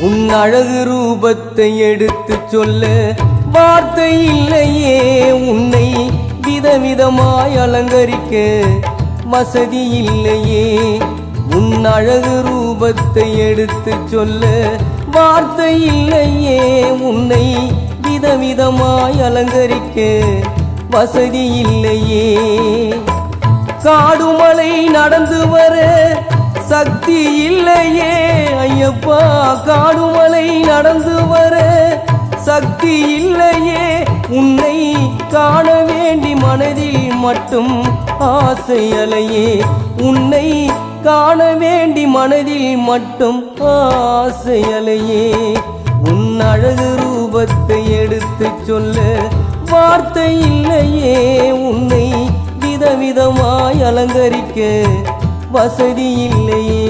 உன் அழகு ரூபத்தை எடுத்து சொல்ல வார்த்தை இல்லையே. உன்னை விதவிதமாய் அலங்கரிக்க வசதி இல்லையே. உன் அழகு ரூபத்தை எடுத்து சொல்ல வார்த்தை இல்லையே. உன்னை விதவிதமாய் அலங்கரிக்க வசதி இல்லையே. காடுமலை நடந்து வர சக்தி இல்லையே ஐயப்பா. காடுமலை நடந்து வர சக்தி இல்லையே. உன்னை காண வேண்டி மனதில் மட்டும் ஆசை அலையே. உன்னை காண வேண்டி மனதில் மட்டும் ஆசை அலையே. உன் அழகு ரூபத்தை எடுத்து சொல்ல வார்த்தை இல்லையே. உன்னை விதவிதமாய் அலங்கரிக்க வசதி இல்லையே.